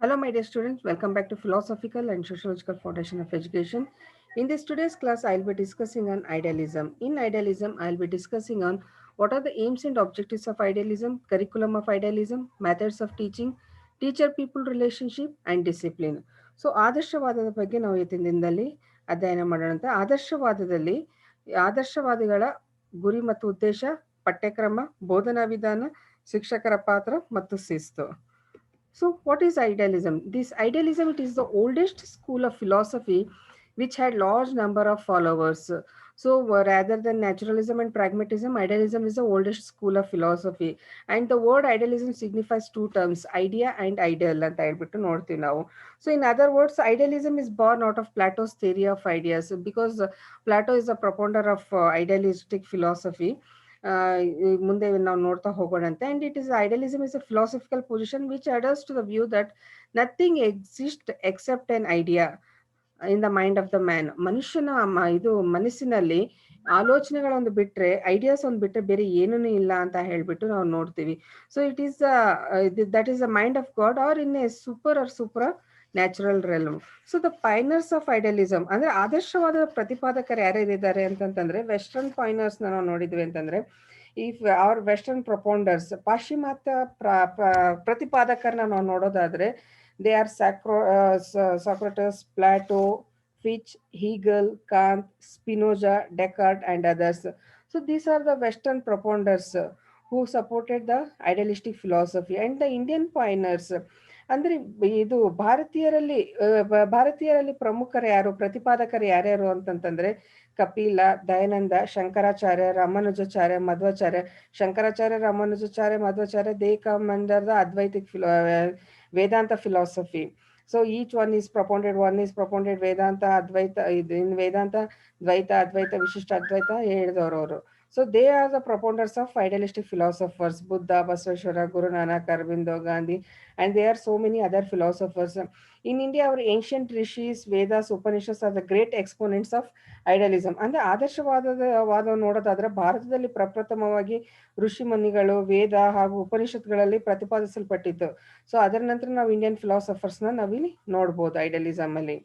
Hello, my dear students. Welcome back to Philosophical and Sociological Foundation of Education. In this today's class, I'll be discussing on idealism. In idealism, I'll be discussing on what are the aims and objectives of idealism, curriculum of idealism, methods of teaching, teacher-people relationship, and discipline. So ಆದರ್ಶವಾದದ ಬಗ್ಗೆ ನಾವು ಇವತ್ತಿನ ದಿನದಲ್ಲಿ ಅಧ್ಯಯನ ಮಾಡೋಣ ಅಂತ ಆದರ್ಶವಾದಿಗಳ ಗುರಿ ಮತ್ತು ಉದ್ದೇಶ, ಪಠ್ಯಕ್ರಮ, ಬೋಧನಾ ವಿಧಾನ, ಶಿಕ್ಷಕರ ಪಾತ್ರ ಮತ್ತು ಶಿಸ್ತು. So, what is idealism? This idealism, it is the oldest school of philosophy which had large number of followers. So, rather than naturalism and pragmatism, idealism is the oldest school of philosophy. And the word idealism signifies two terms, idea and ideal. ಅಂತ ಹೇಳ್ಬಿಟ್ಟು ನೋಡ್ತೀವಿ ನಾವು. So, in other words, idealism is born out of Plato's theory of ideas because Plato is a propounder of idealistic philosophy. ಮುಂದೆ ನಾವು ನೋಡ್ತಾ ಹೋಗೋಣಂತೆ and it is idealism is a philosophical position which adheres to the view that nothing exist except an idea in the mind of the man. ಮನುಷ್ಯನ ಇದು ಮನಸ್ಸಿನಲ್ಲಿ ಆಲೋಚನೆಗಳೊಂದು ಬಿಟ್ರೆ, ideas ಒಂದು ಬಿಟ್ರೆ ಬೇರೆ ಏನೂ ಇಲ್ಲ ಅಂತ ಹೇಳ್ಬಿಟ್ಟು ನಾವು ನೋಡ್ತೀವಿ. So it is that is the mind of God or in a super natural. So the pioneers of idealism ಅಂದ್ರೆ ಆದರ್ಶವಾದ ಪ್ರತಿಪಾದಕರು ಯಾರ್ಯಾರಿದ್ದಾರೆ ಅಂತಂತಂದ್ರೆ ವೆಸ್ಟರ್ನ್ ಪೈನರ್ಸ್ ನಾವು ನೋಡಿದ್ವಿ ಅಂತಂದ್ರೆ ಇಫ್ ಅವರ್ ವೆಸ್ಟರ್ನ್ ಪ್ರೊಪೌಂಡರ್ಸ್ ಪಾಶ್ಚಿಮಾತ್ಯ ಪ್ರತಿಪಾದಕರನ್ನ ನಾವು ನೋಡೋದಾದ್ರೆ they are Socrates, Plato, Fitch, Hegel, Kant, Spinoza, Descartes, and others. So these are the Western propounders who supported the idealistic philosophy. And the Indian pioneers, ಅಂದ್ರೆ ಇದು ಭಾರತೀಯರಲ್ಲಿ ಪ್ರಮುಖರು ಯಾರು, ಪ್ರತಿಪಾದಕರು ಯಾರ್ಯಾರು ಅಂತಂತಂದ್ರೆ Kapila, Dayananda, Shankaracharya, Ramanujacharya, Madhvacharya. Shankaracharya, Ramanujacharya, Madhvacharya, they come under the Advaitic Vedanta philosophy. So each one is propounded Vedanta, Advaita, in Vedanta, Dvaita, Advaita, Vishishta Advaita, ಹೇಳಿದವರು. So they are the propounders of idealistic philosophers, Buddha, Basaveshwara, Guru Nanak, Aurobindo, Gandhi, and there are so many other philosophers. In India, our ancient rishis, Vedas, Upanishads are the great exponents of idealism. ಅಂದ್ರೆ ಆದರ್ಶವಾದ ನೋಡೋದಾದ್ರೆ ಭಾರತದಲ್ಲಿ ಪ್ರಪ್ರಥಮವಾಗಿ ಋಷಿ ಮುನಿಗಳು ವೇದ ಹಾಗೂ ಉಪನಿಷತ್ಗಳಲ್ಲಿ ಪ್ರತಿಪಾದಿಸಲ್ಪಟ್ಟಿತ್ತು. So ಅದರ ನಂತರ ನಾವು Indian ಫಿಲಾಸಫರ್ಸ್ನ ನಾವಿಲ್ಲಿ ನೋಡ್ಬೋದು ಐಡಿಯಲಿಸಮ್ ಅಲ್ಲಿ.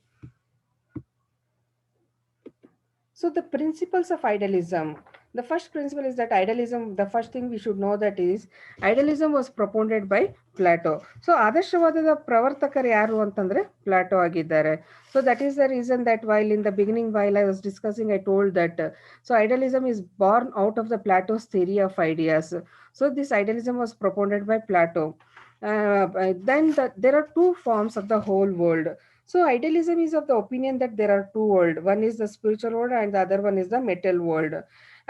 So the principles of idealism. The first principle is that idealism, the first thing we should know that is idealism was propounded by Plato. So ಆದರ್ಶವಾದದ ಪ್ರವರ್ತಕರು ಯಾರು ಅಂತಂದ್ರೆ ಪ್ಲಾಟೋ ಆಗಿದ್ದಾರೆ. So that is the reason that while in the beginning, while I was discussing, I told that so idealism is born out of the Plato's theory of ideas. So this idealism was propounded by Plato. There are two forms of the whole world. So idealism is of the opinion that there are two worlds. One is the spiritual world and the other one is the material world.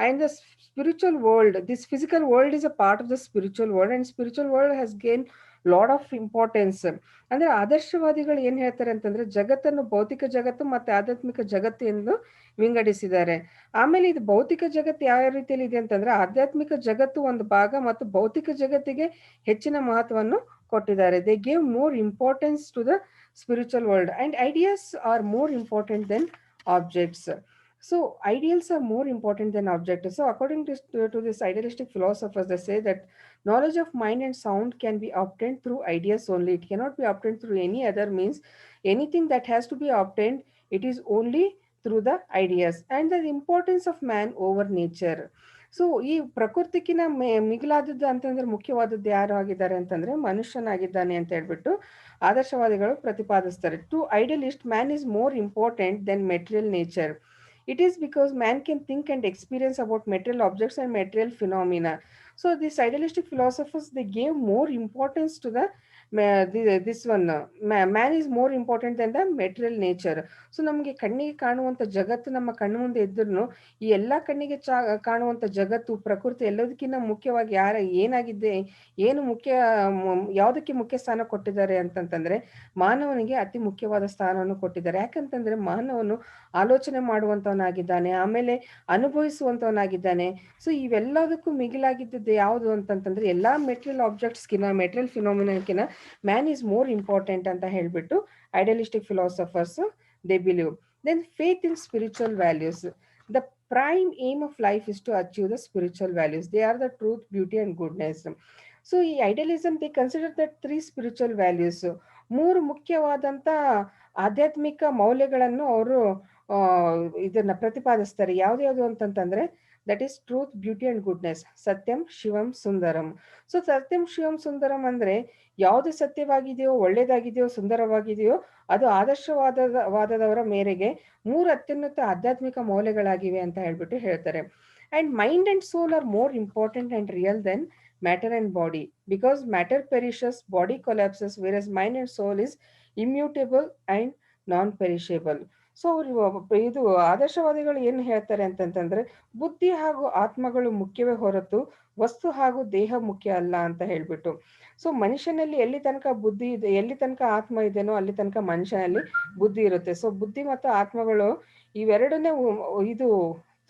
And the spiritual world, this physical world is a part of the spiritual world, and spiritual world has gained lot of importance. ಅಂದ್ರೆ ಆದರ್ಶವಾದಿಗಳು ಏನ್ ಹೇಳ್ತಾರೆ ಅಂತಂದ್ರೆ ಜಗತ್ತನ್ನು ಭೌತಿಕ ಜಗತ್ತು ಮತ್ತೆ ಆಧ್ಯಾತ್ಮಿಕ ಜಗತ್ತು ಎಂದು ವಿಂಗಡಿಸಿದ್ದಾರೆ. ಆಮೇಲೆ ಇದು ಭೌತಿಕ ಜಗತ್ತು ಯಾವ ರೀತಿಯಲ್ಲಿ ಇದೆ ಅಂತಂದ್ರೆ ಆಧ್ಯಾತ್ಮಿಕ ಜಗತ್ತು ಒಂದು ಭಾಗ ಮತ್ತು ಭೌತಿಕ ಜಗತ್ತಿಗೆ ಹೆಚ್ಚಿನ ಮಹತ್ವವನ್ನು ಕೊಟ್ಟಿದ್ದಾರೆ. They gave more importance to the spiritual world, and ideas are more important than objects. So ideals are more important than objects. So according to this idealistic philosophers, they say that knowledge of mind and sound can be obtained through ideas only. It cannot be obtained through any other means. Anything that has to be obtained, it is only through the ideas. And the importance of man over nature. So ಈ ಪ್ರಕೃತಿಗಿನ ಮಿಗಿಲಾದದ್ದು ಅಂತಂದ್ರೆ ಮುಖ್ಯವಾದದ್ದು ಯಾರು ಆಗಿದ್ದಾರೆ ಅಂತಂದ್ರೆ ಮನುಷ್ಯನಾಗಿದ್ದಾನೆ ಅಂತ ಹೇಳ್ಬಿಟ್ಟು ಆದರ್ಶವಾದಿಗಳು ಪ್ರತಿಪಾದಿಸ್ತಾರೆ. To idealist man is more important than material nature. It is because man can think and experience about material objects and material phenomena. So these idealistic philosophers, they gave more importance to this one. Man is more important than the material nature. So ನಮಗೆ ಕಣ್ಣಿಗೆ ಕಾಣುವಂಥ ಜಗತ್ತು ನಮ್ಮ ಕಣ್ಣು ಮುಂದೆ ಇದ್ರೂ ಈ ಎಲ್ಲ ಕಣ್ಣಿಗೆ ಕಾಣುವಂಥ ಜಗತ್ತು ಪ್ರಕೃತಿ ಎಲ್ಲದಕ್ಕಿಂತ ಮುಖ್ಯವಾಗಿ ಏನಾಗಿದೆ, ಏನು ಯಾವುದಕ್ಕೆ ಮುಖ್ಯ ಸ್ಥಾನ ಕೊಟ್ಟಿದ್ದಾರೆ ಅಂತಂತಂದ್ರೆ ಮಾನವನಿಗೆ ಅತಿ ಮುಖ್ಯವಾದ ಸ್ಥಾನವನ್ನು ಕೊಟ್ಟಿದ್ದಾರೆ. ಯಾಕಂತಂದ್ರೆ ಮಾನವನು ಆಲೋಚನೆ ಮಾಡುವಂತವನಾಗಿದ್ದಾನೆ, ಆಮೇಲೆ ಅನುಭವಿಸುವಂತವನಾಗಿದ್ದಾನೆ. ಸೊ ಇವೆಲ್ಲದಕ್ಕೂ ಮಿಗಿಲಾಗಿದ್ದದ್ದು ಯಾವುದು ಅಂತಂತಂದ್ರೆ ಎಲ್ಲಾ ಮೆಟೀರಿಯಲ್ ಆಬ್ಜೆಕ್ಟ್ಸ್ಗಿನ ಮೆಟೀರಿಯಲ್ ಫಿನಾಮಿನಾಕಿನ ಮ್ಯಾನ್ ಈಸ್ ಮೋರ್ ಇಂಪಾರ್ಟೆಂಟ್ ಅಂತ ಹೇಳ್ಬಿಟ್ಟು idealistic philosophers they believe. Then faith in spiritual values. The prime aim of life is to achieve the spiritual values. They are the truth, beauty, and goodness. So, idealism, they consider that three spiritual values. ಮೂರು ಮುಖ್ಯವಾದಂಥ ಆಧ್ಯಾತ್ಮಿಕ ಮೌಲ್ಯಗಳನ್ನು ಅವರು ಇದನ್ನ ಪ್ರತಿಪಾದಿಸ್ತಾರೆ. ಯಾವ್ದ್ಯಾವ್ದು ಅಂತಂತಂದ್ರೆ that is truth, beauty and goodness, ಸತ್ಯಂ ಶಿವಂ ಸುಂದರಂ. So ಸತ್ಯಂ ಶಿವಂ ಸುಂದರಂ ಅಂದ್ರೆ ಯಾವುದು ಸತ್ಯವಾಗಿದೆಯೋ, ಒಳ್ಳೇದಾಗಿದೆಯೋ, ಸುಂದರವಾಗಿದೆಯೋ ಅದು ವಾದದವರ ಮೇರೆಗೆ ಮೂರು ಅತ್ಯುನ್ನತ ಆಧ್ಯಾತ್ಮಿಕ ಮೌಲ್ಯಗಳಾಗಿವೆ ಅಂತ ಹೇಳ್ಬಿಟ್ಟು ಹೇಳ್ತಾರೆ. And mind and soul are more important and real than matter and body, because matter perishes, body collapses, whereas mind and soul is immutable and non perishable. So ಇದು ಆದರ್ಶವಾದಿಗಳು ಏನು ಹೇಳ್ತಾರೆ ಅಂತಂತಂದ್ರೆ ಬುದ್ಧಿ ಹಾಗೂ ಆತ್ಮಗಳು ಮುಖ್ಯವೇ ಹೊರತು ವಸ್ತು ಹಾಗೂ ದೇಹ ಮುಖ್ಯ ಅಲ್ಲ ಅಂತ ಹೇಳ್ಬಿಟ್ಟು. ಸೊ ಮನುಷ್ಯನಲ್ಲಿ ಎಲ್ಲಿ ತನಕ ಬುದ್ಧಿ ಇದೆ, ಎಲ್ಲಿ ತನಕ ಆತ್ಮ ಇದೆನೋ ಅಲ್ಲಿ ತನಕ ಮನುಷ್ಯನಲ್ಲಿ ಬುದ್ಧಿ ಇರುತ್ತೆ. ಸೊ ಬುದ್ಧಿ ಮತ್ತು ಆತ್ಮಗಳು ಇವೆರಡನ್ನೇ ಇದು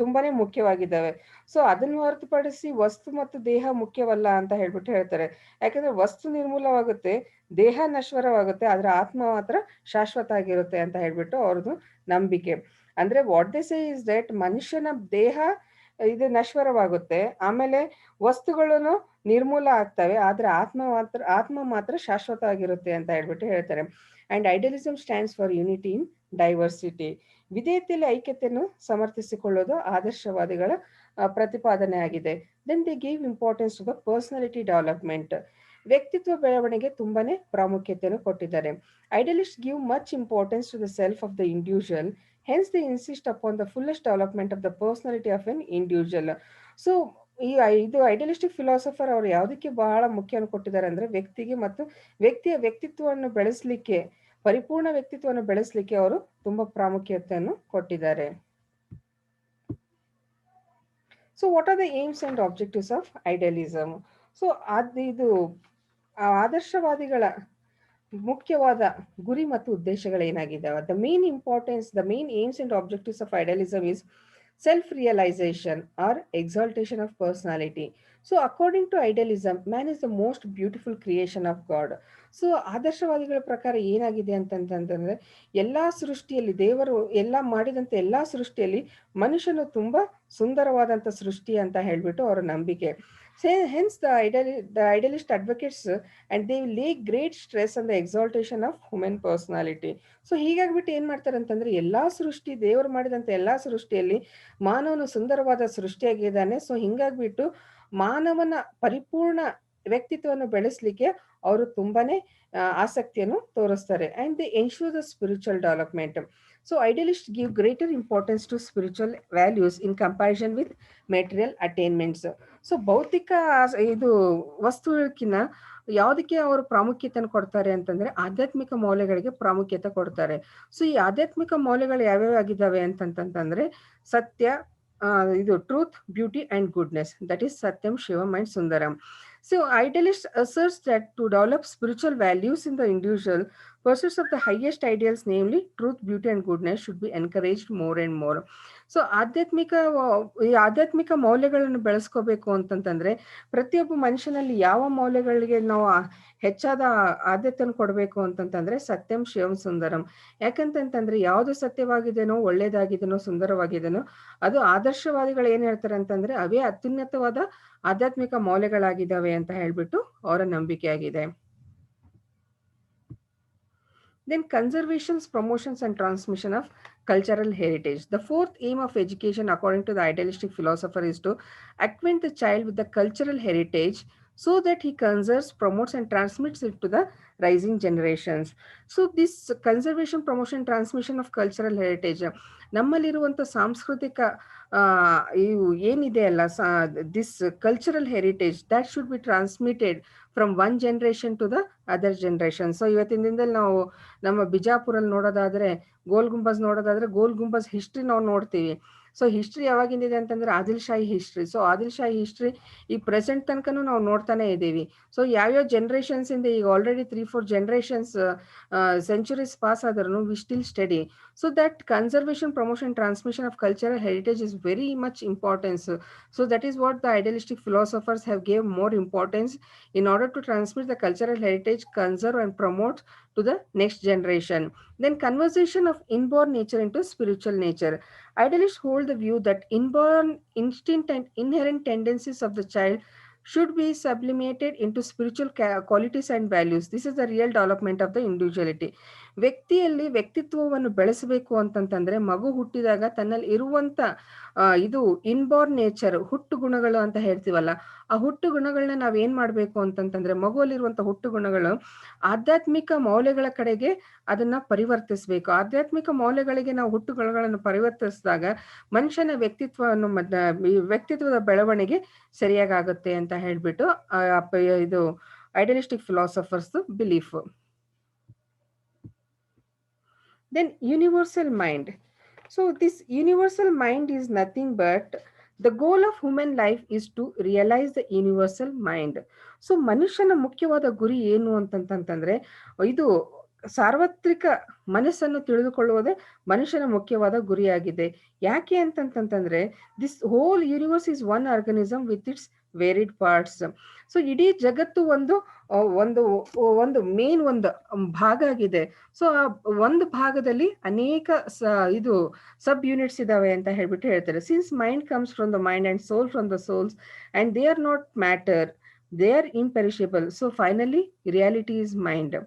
ತುಂಬಾನೇ ಮುಖ್ಯವಾಗಿದ್ದಾವೆ. ಸೊ ಅದನ್ನು ಹೊರತುಪಡಿಸಿ ವಸ್ತು ಮತ್ತು ದೇಹ ಮುಖ್ಯವಲ್ಲ ಅಂತ ಹೇಳ್ಬಿಟ್ಟು ಹೇಳ್ತಾರೆ. ಯಾಕಂದ್ರೆ ವಸ್ತು ನಿರ್ಮೂಲವಾಗುತ್ತೆ, ದೇಹ ನಶ್ವರವಾಗುತ್ತೆ, ಆದ್ರೆ ಆತ್ಮ ಮಾತ್ರ ಶಾಶ್ವತ ಆಗಿರುತ್ತೆ ಅಂತ ಹೇಳ್ಬಿಟ್ಟು ಅವ್ರದ್ದು ನಂಬಿಕೆ. ಅಂದ್ರೆ what they say is that ಮನುಷ್ಯನ ದೇಹ ಇದು ನಶ್ವರವಾಗುತ್ತೆ, ಆಮೇಲೆ ವಸ್ತುಗಳನ್ನು ನಿರ್ಮೂಲ ಆಗ್ತವೆ, ಆದ್ರೆ ಆತ್ಮ ಮಾತ್ರ ಶಾಶ್ವತ ಆಗಿರುತ್ತೆ ಅಂತ ಹೇಳ್ಬಿಟ್ಟು ಹೇಳ್ತಾರೆ. And idealism stands for unity in diversity. ವಿಧೇಯತೆಯಲ್ಲಿ ಐಕ್ಯತೆಯನ್ನು ಸಮರ್ಥಿಸಿಕೊಳ್ಳೋದು ಆದರ್ಶವಾದಿಗಳ ಪ್ರತಿಪಾದನೆ ಆಗಿದೆ. Then they give importance to the personality development. ವ್ಯಕ್ತಿತ್ವ ಬೆಳವಣಿಗೆ ತುಂಬಾನೇ ಪ್ರಾಮುಖ್ಯತೆಯನ್ನು ಕೊಟ್ಟಿದ್ದಾರೆ. Idealist give much importance to the self of the individual, hence they insist upon the fullest development of the personality of an individual. So ಇದು idealistic philosopher ಅವರು ಯಾವುದಕ್ಕೆ ಬಹಳ ಮುಖ್ಯವನ್ನು ಕೊಟ್ಟಿದ್ದಾರೆ ಅಂದ್ರೆ ವ್ಯಕ್ತಿಗೆ ಮತ್ತು ವ್ಯಕ್ತಿಯ ವ್ಯಕ್ತಿತ್ವವನ್ನು ಬೆಳೆಸಲಿಕ್ಕೆ, ಪರಿಪೂರ್ಣ ವ್ಯಕ್ತಿತ್ವವನ್ನು ಬೆಳೆಸಲಿಕ್ಕೆ ಅವರು ತುಂಬಾ ಪ್ರಾಮುಖ್ಯತೆಯನ್ನು ಕೊಟ್ಟಿದ್ದಾರೆ. So what are the aims and objectives of idealism? So ಇದು ಆದರ್ಶವಾದಿಗಳ ಮುಖ್ಯವಾದ ಗುರಿ ಮತ್ತು ಉದ್ದೇಶಗಳೇನಾಗಿದ್ದಾವೆ? The main importance, the main aims and objectives of idealism is self-realization or exaltation of personality. So according to idealism, man is the most beautiful creation of God. So ಆದರ್ಶವಾದಿಗಳ ಪ್ರಕಾರ ಏನಾಗಿದೆ ಅಂತಂತಂದ್ರೆ ಎಲ್ಲಾ ಸೃಷ್ಟಿಯಲ್ಲಿ, ದೇವರು ಎಲ್ಲ ಮಾಡಿದಂತ ಎಲ್ಲಾ ಸೃಷ್ಟಿಯಲ್ಲಿ ಮನುಷ್ಯನು ತುಂಬಾ ಸುಂದರವಾದಂತ ಸೃಷ್ಟಿ ಅಂತ ಹೇಳ್ಬಿಟ್ಟು ಅವರ ನಂಬಿಕೆ. Hence the idealist advocates and they lay great stress on the exaltation of human personality. So ಹೀಗಾಗ್ಬಿಟ್ಟು ಏನ್ ಮಾಡ್ತಾರೆ ಅಂತಂದ್ರೆ ಎಲ್ಲಾ ಸೃಷ್ಟಿ, ದೇವರು ಮಾಡಿದಂತ ಎಲ್ಲಾ ಸೃಷ್ಟಿಯಲ್ಲಿ ಮಾನವನು ಸುಂದರವಾದ ಸೃಷ್ಟಿಯಾಗಿದ್ದಾನೆ. ಸೊ ಹಿಂಗಾಗ್ಬಿಟ್ಟು ಮಾನವನ ಪರಿಪೂರ್ಣ ವ್ಯಕ್ತಿತ್ವವನ್ನು ಬೆಳೆಸಲಿಕ್ಕೆ ಅವರು ತುಂಬಾನೇ ಆಸಕ್ತಿಯನ್ನು ತೋರಿಸ್ತಾರೆ. And they ensure the spiritual development. So idealist give greater importance to spiritual values in comparison with material attainments. So ಭೌತಿಕ ಇದು ವಸ್ತುವಿನ ಯಾವುದಕ್ಕೆ ಅವರು ಪ್ರಾಮುಖ್ಯತೆಯನ್ನು ಕೊಡ್ತಾರೆ ಅಂತಂದ್ರೆ ಆಧ್ಯಾತ್ಮಿಕ ಮೌಲ್ಯಗಳಿಗೆ ಪ್ರಾಮುಖ್ಯತೆ ಕೊಡ್ತಾರೆ. ಸೊ ಈ ಆಧ್ಯಾತ್ಮಿಕ ಮೌಲ್ಯಗಳು ಯಾವ್ಯಾವ ಆಗಿದ್ದಾವೆ ಅಂತಂತಂದ್ರೆ ಸತ್ಯ, ಇದು truth, beauty and goodness, that is ಸತ್ಯಂ ಶಿವಂ ಅಂಡ್ ಸುಂದರಂ. So idealist asserts that to develop spiritual values in the individual, pursuits of the highest ideals, namely truth, beauty and goodness, should be encouraged more and more. So ಈ ಆಧ್ಯಾತ್ಮಿಕ ಮೌಲ್ಯಗಳನ್ನು ಬೆಳೆಸ್ಕೋಬೇಕು ಅಂತಂತಂದ್ರೆ ಪ್ರತಿಯೊಬ್ಬ ಮನುಷ್ಯನಲ್ಲಿ ಯಾವ ಮೌಲ್ಯಗಳಿಗೆ ನಾವು ಹೆಚ್ಚಾದ ಆದ್ಯತೆಯನ್ನು ಕೊಡಬೇಕು ಅಂತಂತಂದ್ರೆ ಸತ್ಯಂ ಶಿವಂ ಸುಂದರಂ. ಯಾಕಂತಂತಂದ್ರೆ ಯಾವುದು ಸತ್ಯವಾಗಿದೆನೋ, ಒಳ್ಳೇದಾಗಿದೆನೋ, ಸುಂದರವಾಗಿದೆನೋ ಅದು ಆದರ್ಶವಾದಿಗಳು ಏನ್ ಹೇಳ್ತಾರೆ ಅಂತಂದ್ರೆ ಅವೇ ಅತ್ಯುನ್ನತವಾದ ಆಧ್ಯಾತ್ಮಿಕ ಮೌಲ್ಯಗಳಾಗಿದ್ದಾವೆ ಅಂತ ಹೇಳ್ಬಿಟ್ಟು ಅವರ ನಂಬಿಕೆ ಆಗಿದೆ. Then conservations, promotions and transmission of cultural heritage. The fourth aim of education according to the idealistic philosopher is to acquaint the child with the cultural heritage so that he conserves, promotes and transmits it to the rising generations. So this conservation, promotion, transmission of cultural heritage, ನಮ್ಮಲ್ಲಿರುವಂಥ ಸಾಂಸ್ಕೃತಿಕ ಇವು ಏನಿದೆ ಅಲ್ಲ, this cultural heritage that should be transmitted from one generation to the other generation. So ಇವತ್ತಿನ ದಿನದಲ್ಲಿ ನಾವು ನಮ್ಮ ಬಿಜಾಪುರಲ್ಲಿ ನೋಡೋದಾದ್ರೆ Gol Gumbaz history ನಾವು ನೋಡ್ತೀವಿ. ಸೊ ಹಿಸ್ಟ್ರಿ ಯಾವಾಗಿಂದಿದೆ ಅಂತಂದ್ರೆ Adil Shahi history. So Adil Shahi history ಈ ಪ್ರೆಸೆಂಟ್ ತನಕನೂ ನಾವು ನೋಡ್ತಾನೆ ಇದ್ದೀವಿ. ಸೊ ಯಾವ್ಯಾವ ಜನರೇಷನ್ಸ್ ಇಂದ ಈಗ ಆಲ್ರೆಡಿ 3-4 ಜನರೇಷನ್ಸ್ ಸೆಂಚುರೀಸ್ ಪಾಸ್ ಆದ್ರೂ we still study. So that conservation, promotion, transmission of cultural heritage is very much importance. So that is what the idealistic philosophers have gave more importance in order to transmit the cultural heritage, conserve and promote to the next generation. Then conversion of inborn nature into spiritual nature. Idealists hold the view that inborn instinct and inherent tendencies of the child should be sublimated into spiritual qualities and values. This is the real development of the individuality. ವ್ಯಕ್ತಿಯಲ್ಲಿ ವ್ಯಕ್ತಿತ್ವವನ್ನು ಬೆಳೆಸಬೇಕು ಅಂತಂತಂದ್ರೆ ಮಗು ಹುಟ್ಟಿದಾಗ ತನ್ನಲ್ಲಿ ಇರುವಂತ ಇದು inborn nature, ಹುಟ್ಟು ಗುಣಗಳು ಅಂತ ಹೇಳ್ತೀವಲ್ಲ, ಆ ಹುಟ್ಟು ಗುಣಗಳನ್ನ ನಾವ್ ಏನ್ ಮಾಡ್ಬೇಕು ಅಂತಂತಂದ್ರೆ ಮಗುವಲ್ಲಿರುವಂತ ಹುಟ್ಟು ಗುಣಗಳು ಆಧ್ಯಾತ್ಮಿಕ ಮೌಲ್ಯಗಳ ಕಡೆಗೆ ಅದನ್ನ ಪರಿವರ್ತಿಸಬೇಕು. ಆಧ್ಯಾತ್ಮಿಕ ಮೌಲ್ಯಗಳಿಗೆ ನಾವು ಹುಟ್ಟು ಗುಣಗಳನ್ನು ಪರಿವರ್ತಿಸಿದಾಗ ಮನುಷ್ಯನ ವ್ಯಕ್ತಿತ್ವವನ್ನು ವ್ಯಕ್ತಿತ್ವದ ಬೆಳವಣಿಗೆ ಸರಿಯಾಗುತ್ತೆ ಅಂತ ಹೇಳ್ಬಿಟ್ಟು ಇದು idealistic philosophers belief. Then universal mind. So this universal mind is nothing but the goal of human life is to realize the universal mind. So ಮನುಷ್ಯನ ಮುಖ್ಯವಾದ ಗುರಿ ಏನು ಅಂತಂತಂದ್ರೆ ಇದು ಸಾರ್ವತ್ರಿಕ ಮನಸ್ಸನ್ನು ತಿಳಿದುಕೊಳ್ಳುವುದೇ ಮನುಷ್ಯನ ಮುಖ್ಯವಾದ ಗುರಿಯಾಗಿದೆ. ಯಾಕೆ ಅಂತಂತಂದ್ರೆ this whole universe is one organism with its varied parts. So ಇಡೀ ಜಗತ್ತು ಒಂದು ಒಂದು ಒಂದು ಮೇನ್ ಒಂದು ಭಾಗ ಆಗಿದೆ. ಸೊ ಆ ಒಂದು ಭಾಗದಲ್ಲಿ ಅನೇಕ ಇದು ಸಬ್ ಯೂನಿಟ್ಸ್ ಇದಾವೆ ಅಂತ ಹೇಳ್ಬಿಟ್ಟು ಹೇಳ್ತಾರೆ. Since mind comes from the mind and soul from the souls and they are not matter, they are imperishable. So finally reality is mind.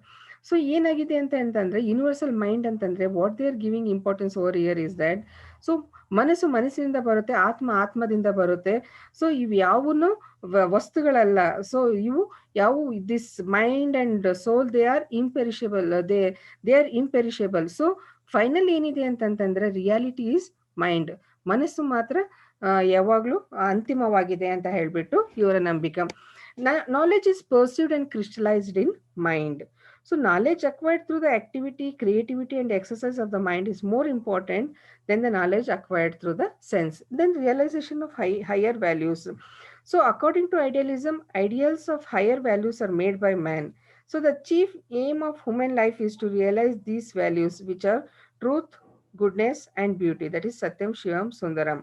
So ಏನಾಗಿದೆ ಅಂತಂದ್ರೆ ಯೂನಿವರ್ಸಲ್ ಮೈಂಡ್ ಅಂತಂದ್ರೆ what they are giving importance over here is that, so ಮನಸ್ಸು ಮನಸ್ಸಿನಿಂದ ಬರುತ್ತೆ, ಆತ್ಮ ಆತ್ಮದಿಂದ ಬರುತ್ತೆ. So ಇವು ಯಾವನು ವಸ್ತುಗಳಲ್ಲ. ಸೊ ಇವು ಯಾವ this mind and soul they are imperishable, they are imperishable. So final ಏನಿದೆ ಅಂತಂತಂದ್ರೆ ರಿಯಾಲಿಟಿ ಈಸ್ ಮೈಂಡ್, ಮನಸ್ಸು ಮಾತ್ರ ಯಾವಾಗ್ಲೂ ಅಂತಿಮವಾಗಿದೆ ಅಂತ ಹೇಳ್ಬಿಟ್ಟು ಇವರ ನಂಬಿಕೆ. Knowledge is perceived and crystallised in mind. So knowledge acquired through the activity, creativity and exercise of the mind is more important than the knowledge acquired through the sense. Then realization of higher values. So according to idealism, ideals of higher values are made by man. So the chief aim of human life is to realize these values, which are truth, goodness and beauty. That is Satyam, Shivam, Sundaram.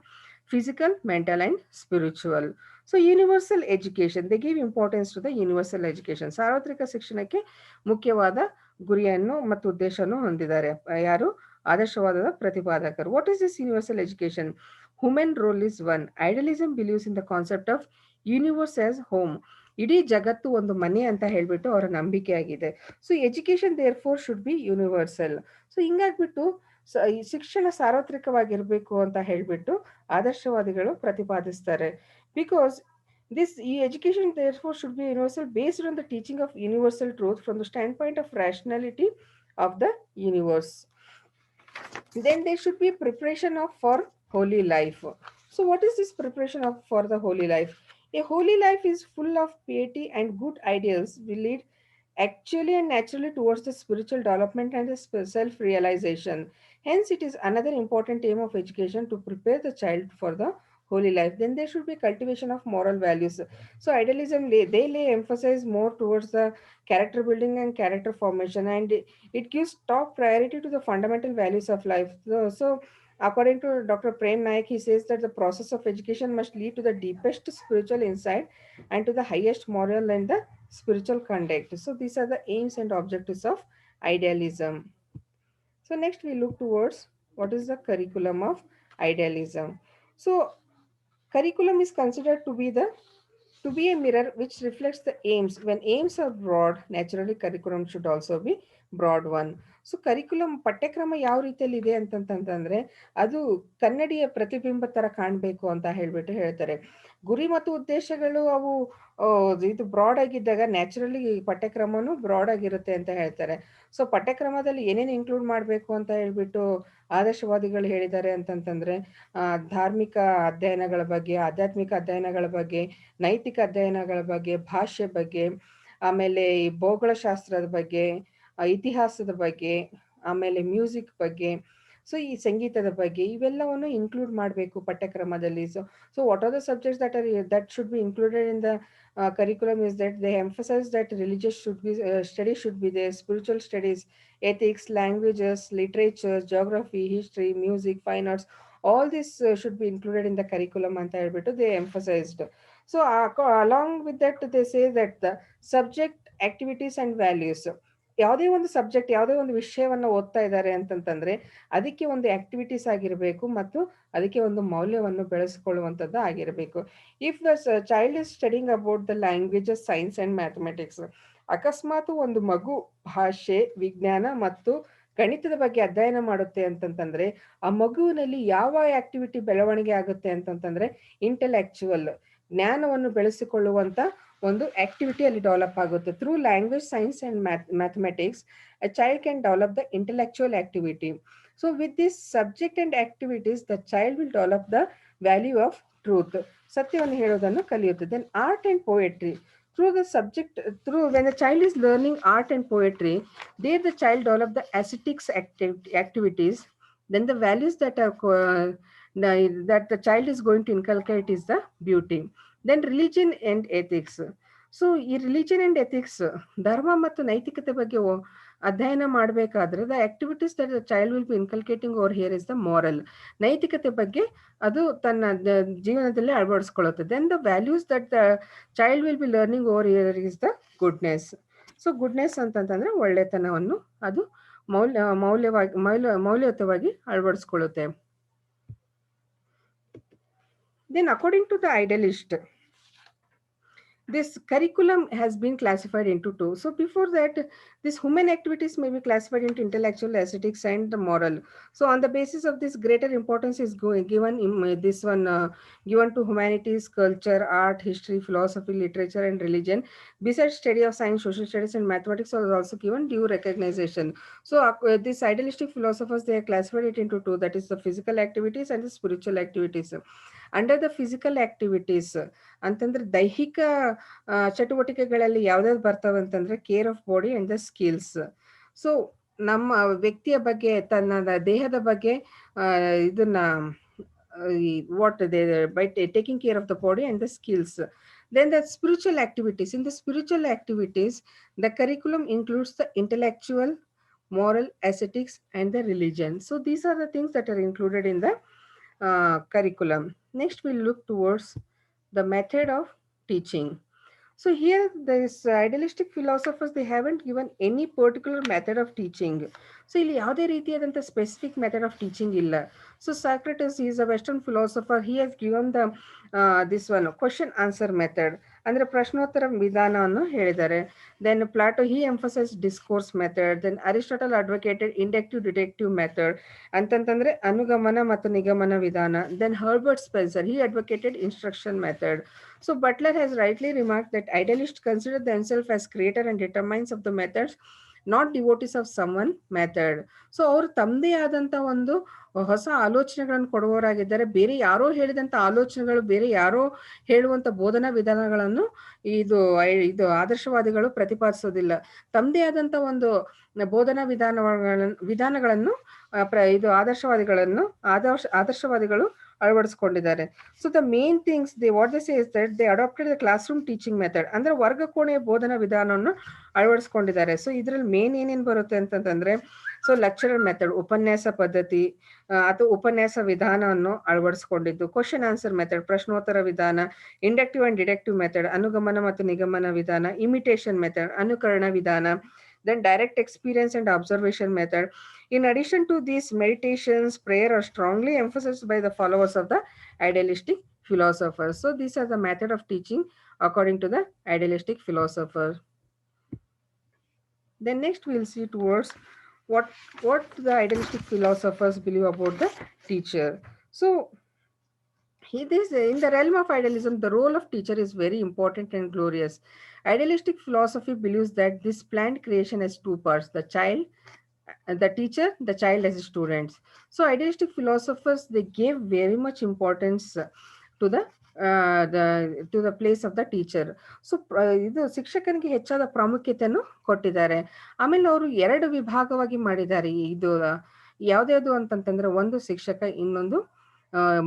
Physical, mental and spiritual. So universal education, they give importance to the universal education. ಸಾರ್ವತ್ರಿಕ ಶಿಕ್ಷಣಕ್ಕೆ ಮುಖ್ಯವಾದ ಗುರಿಯನ್ನು ಮತ್ತು ಉದ್ದೇಶವನ್ನು ಹೊಂದಿದ್ದಾರೆ ಯಾರು? ಆದರ್ಶವಾದದ ಪ್ರತಿಪಾದಕರು. What is this universal education? Human role is one. Idealism believes in the concept of universe as home. ಇಡೀ ಜಗತ್ತು ಒಂದು ಮನೆ ಅಂತ ಹೇಳ್ಬಿಟ್ಟು ಅವರ ನಂಬಿಕೆ ಆಗಿದೆ. So education therefore should be universal. So ಹಿಂಗಾಗ್ಬಿಟ್ಟು ಶಿಕ್ಷಣ ಸಾರ್ವತ್ರಿಕವಾಗಿರ್ಬೇಕು ಅಂತ ಹೇಳ್ಬಿಟ್ಟು ಆದರ್ಶವಾದಿಗಳು ಪ್ರತಿಪಾದಿಸ್ತಾರೆ. Because this education therefore should be universal, based on the teaching of universal truth from the standpoint of rationality of the universe. Then there should be preparation for holy life. So what is this preparation for the holy life? A holy life is full of piety and good ideals will lead actually and naturally towards the spiritual development and the self-realization. Hence, it is another important aim of education to prepare the child for the holy life. Then there should be cultivation of moral values. So idealism, they lay emphasis more towards the character building and character formation, and it gives top priority to the fundamental values of life. So according to Dr. Prem Nayak, he says that the process of education must lead to the deepest spiritual insight and to the highest moral and the spiritual conduct. So these are the aims and objectives of idealism. So next we look towards what is the curriculum of idealism. So curriculum is considered to be a mirror which reflects the aims. When aims are broad, naturally curriculum should also be broad one. So curriculum ಪಠ್ಯಕ್ರಮ ಯಾವ ರೀತಿಯಲ್ಲಿ ಇದೆ ಅಂತಂತಂದ್ರೆ ಅದು ಕನ್ನಡಿಯ ಪ್ರತಿಬಿಂಬ ತರ ಕಾಣಬೇಕು ಅಂತ ಹೇಳ್ಬಿಟ್ಟು ಹೇಳ್ತಾರೆ. ಗುರಿ ಮತ್ತು ಉದ್ದೇಶಗಳು ಅವು ಇದು ಬ್ರಾಡ್ ಆಗಿದ್ದಾಗ ನ್ಯಾಚುರಲಿ ಪಠ್ಯಕ್ರಮನು ಬ್ರಾಡ್ ಆಗಿರುತ್ತೆ ಅಂತ ಹೇಳ್ತಾರೆ. ಸೊ ಪಠ್ಯಕ್ರಮದಲ್ಲಿ ಏನೇನು ಇನ್ಕ್ಲೂಡ್ ಮಾಡಬೇಕು ಅಂತ ಹೇಳ್ಬಿಟ್ಟು ಆದರ್ಶವಾದಿಗಳು ಹೇಳಿದ್ದಾರೆ ಅಂತಂತಂದ್ರೆ ಧಾರ್ಮಿಕ ಅಧ್ಯಯನಗಳ ಬಗ್ಗೆ, ಆಧ್ಯಾತ್ಮಿಕ ಅಧ್ಯಯನಗಳ ಬಗ್ಗೆ, ನೈತಿಕ ಅಧ್ಯಯನಗಳ ಬಗ್ಗೆ, ಭಾಷೆ ಬಗ್ಗೆ, ಆಮೇಲೆ ಈ ಭೂಗೋಳಶಾಸ್ತ್ರದ ಬಗ್ಗೆ, ಇತಿಹಾಸದ ಬಗ್ಗೆ, ಆಮೇಲೆ ಮ್ಯೂಸಿಕ್ ಬಗ್ಗೆ, ಸೊ ಈ ಸಂಗೀತದ ಬಗ್ಗೆ ಇವೆಲ್ಲವನ್ನು ಇನ್ಕ್ಲೂಡ್ ಮಾಡಬೇಕು ಪಠ್ಯಕ್ರಮದಲ್ಲಿ. So what are the subjects that should be included in the curriculum is that they emphasize that religious studies should be there, spiritual studies, ethics, languages, literature, geography, history, music, fine arts, all this should be included in the curriculum anta helbiಟ್ಟು they emphasized. So along with that they say that the subject, activities and values, ಯಾವುದೇ ಒಂದು subject, ಯಾವುದೇ ಒಂದು ವಿಷಯವನ್ನ ಓದ್ತಾ ಇದ್ದಾರೆ ಅಂತಂತಂದ್ರೆ ಅದಕ್ಕೆ ಒಂದು ಆಕ್ಟಿವಿಟೀಸ್ ಆಗಿರಬೇಕು ಮತ್ತು ಅದಕ್ಕೆ ಒಂದು ಮೌಲ್ಯವನ್ನು ಬೆಳೆಸಿಕೊಳ್ಳುವಂಥದ್ದು ಆಗಿರಬೇಕು. If the child is studying about the languages, science and mathematics, ಅಕಸ್ಮಾತ್ ಒಂದು ಮಗು ಭಾಷೆ, ವಿಜ್ಞಾನ ಮತ್ತು ಗಣಿತದ ಬಗ್ಗೆ ಅಧ್ಯಯನ ಮಾಡುತ್ತೆ ಅಂತಂತಂದ್ರೆ ಆ ಮಗುವಿನಲ್ಲಿ ಯಾವ ಆಕ್ಟಿವಿಟಿ ಬೆಳವಣಿಗೆ ಆಗುತ್ತೆ ಅಂತಂತಂದ್ರೆ ಇಂಟೆಲೆಕ್ಚುವಲ್ ಜ್ಞಾನವನ್ನು ಬೆಳೆಸಿಕೊಳ್ಳುವಂತ ಒಂದು ಆಕ್ಟಿವಿಟಿ ಅಲ್ಲಿ ಡೆವಲಪ್ ಆಗುತ್ತೆ. Through language, science and mathematics a child can develop the intellectual activity. So with this subject and activities, the child will develop the value of truth. ಸತ್ಯವನ್ನು ಹೇಳೋದನ್ನು ಕಲಿಯುತ್ತೆ. Then art and poetry. Through the subject, when the child is learning art and poetry, there the child develop the aesthetics activities. Then the values that are that the child is going to inculcate is the beauty. Then religion and ethics. So ಈ religion and ethics, ಧರ್ಮ ಮತ್ತು ನೈತಿಕತೆ ಬಗ್ಗೆ ಅಧ್ಯಯನ ಮಾಡಬೇಕಾದ್ರೆ the activities that the child will be inculcating over here is the moral. ನೈತಿಕತೆ ಬಗ್ಗೆ ಅದು ತನ್ನ ಜೀವನದಲ್ಲಿ ಅಳವಡಿಸ್ಕೊಳ್ಳುತ್ತೆ. Then the values that the child will be learning over here is the goodness. So goodness ಅಂತಂತಂದ್ರೆ ಒಳ್ಳೆತನವನ್ನು ಅದು ಮೌಲ್ಯಯುತವಾಗಿ ಅಳವಡಿಸ್ಕೊಳ್ಳುತ್ತೆ. Then according to the idealist, this curriculum has been classified into two. So before that, these human activities may be classified into intellectual, aesthetics, and the moral. So on the basis of this, greater importance is given in this one given to humanities, culture, art, history, philosophy, literature, and religion. Besides study of science, social studies, and mathematics are also given due recognition. So these idealistic philosophers, they are classified it into two, that is the physical activities and the spiritual activities. Under the physical activities ಅಂತಂದ್ರೆ ದೈಹಿಕ ಚಟುವಟಿಕೆಗಳಲ್ಲಿ ಯಾವ್ದಾವ್ದು ಬರ್ತವೆ ಅಂತಂದ್ರೆ care of body and the skills. So ನಮ್ಮ ವ್ಯಕ್ತಿಯ ಬಗ್ಗೆ, ತನ್ನ ದೇಹದ ಬಗ್ಗೆ ಇದನ್ನ what they by taking care of the body and the skills. Then the spiritual activities. In the spiritual activities, the curriculum includes the intellectual, moral, aesthetics, and the religion. So these are the things that are included in the curriculum. Next, we'll look towards the method of teaching. So here, this idealistic philosophers, they haven't given any particular method of teaching. So ಇಲ್ಲಿ ಯಾವುದೇ ರೀತಿಯಾದಂಥ specific method of teaching ಇಲ್ಲ. So Socrates is a western philosopher. He has given the this one question answer method, ಅಂದ್ರೆ ಪ್ರಶ್ನೋತ್ತರ ವಿಧಾನವನ್ನು ಹೇಳಿದ್ದಾರೆ. Then Plato, he emphasise discourse method. Then Aristotle advocated inductive deductive method ಅಂತಂತಂದ್ರೆ ಅನುಗಮನ ಮತ್ತು ನಿಗಮನ ವಿಧಾನ. Then Herbert Spencer, he advocated instruction method. So Butler has rightly remarked that idealists consider themselves as creator and determiners of the methods, not devotees of someone method. So ಅವರು ತಮ್ಮದೇ ಆದಂಥ ಒಂದು ಹೊಸ ಆಲೋಚನೆಗಳನ್ನು ಕೊಡುವವರಾಗಿದ್ದಾರೆ. ಬೇರೆ ಯಾರೋ ಹೇಳಿದಂಥ ಆಲೋಚನೆಗಳು, ಬೇರೆ ಯಾರೋ ಹೇಳುವಂಥ ಬೋಧನಾ ವಿಧಾನಗಳನ್ನು ಇದು ಆದರ್ಶವಾದಿಗಳು ಪ್ರತಿಪಾದಿಸೋದಿಲ್ಲ. ತಮ್ಮದೇ ಆದಂಥ ಒಂದು ಬೋಧನಾ ವಿಧಾನಗಳನ್ನು ಇದು ಆದರ್ಶವಾದಿಗಳು ಅಳವಡಿಸ್ಕೊಂಡಿದ್ದಾರೆ. So the main things what they say is that they adapted the classroom teaching method, ಅಂದ್ರೆ ವರ್ಗಕೋಣೆಯ ಬೋಧನಾ ವಿಧಾನವನ್ನು ಅಳವಡಿಸ್ಕೊಂಡಿದ್ದಾರೆ. ಸೊ ಇದ್ರಲ್ಲಿ ಮೇನ್ ಏನೇನು ಬರುತ್ತೆ ಅಂತಂದ್ರೆ, ಸೊ ಲೆಕ್ಚರರ್ ಮೆಥಡ್, ಉಪನ್ಯಾಸ ಪದ್ಧತಿ ಅಥವಾ ಉಪನ್ಯಾಸ ವಿಧಾನವನ್ನು ಅಳವಡಿಸ್ಕೊಂಡಿದ್ದು. ಕ್ವಶನ್ ಆನ್ಸರ್ ಮೆಥಡ್, ಪ್ರಶ್ನೋತ್ತರ ವಿಧಾನ. ಇಂಡಕ್ಟಿವ್ ಅಂಡ್ ಡಿಡಕ್ಟಿವ್ ಮೆಥಡ್, ಅನುಗಮನ ಮತ್ತು ನಿಗಮನ ವಿಧಾನ. ಇಮಿಟೇಷನ್ ಮೆಥಡ್, ಅನುಕರಣ ವಿಧಾನ. Then direct experience and observation method. In addition to these, meditations, prayer are strongly emphasized by the followers of the idealistic philosophers. So these are the method of teaching according to the idealistic philosopher. Then next we'll see towards what the idealistic philosophers believe about the teacher. So in the realm of idealism, the role of teacher is very important and glorious. Idealistic philosophy believes that this planned creation has two parts: the child, the teacher, the child as students. So idealistic philosophers, they gave very much importance to the place of the teacher. So ಇದು ಶಿಕ್ಷಕನಿಗೆ ಹೆಚ್ಚಾದ ಪ್ರಾಮುಖ್ಯತೆಯನ್ನು ಕೊಟ್ಟಿದ್ದಾರೆ. ಆಮೇಲೆ ಅವರು ಎರಡು ವಿಭಾಗವಾಗಿ ಮಾಡಿದ್ದಾರೆ. ಇದು ಯಾವ್ದ್ಯಾವ್ದು ಅಂತಂತಂದ್ರೆ, ಒಂದು ಶಿಕ್ಷಕ, ಇನ್ನೊಂದು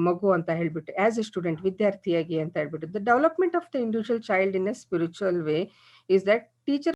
ಮಗು ಅಂತ ಹೇಳ್ಬಿಟ್ಟು, ಆಸ್ ಎ ಸ್ಟೂಡೆಂಟ್, ವಿದ್ಯಾರ್ಥಿಯಾಗಿ ಅಂತ ಹೇಳ್ಬಿಟ್ಟು. The development of the individual child in a spiritual way is that teacher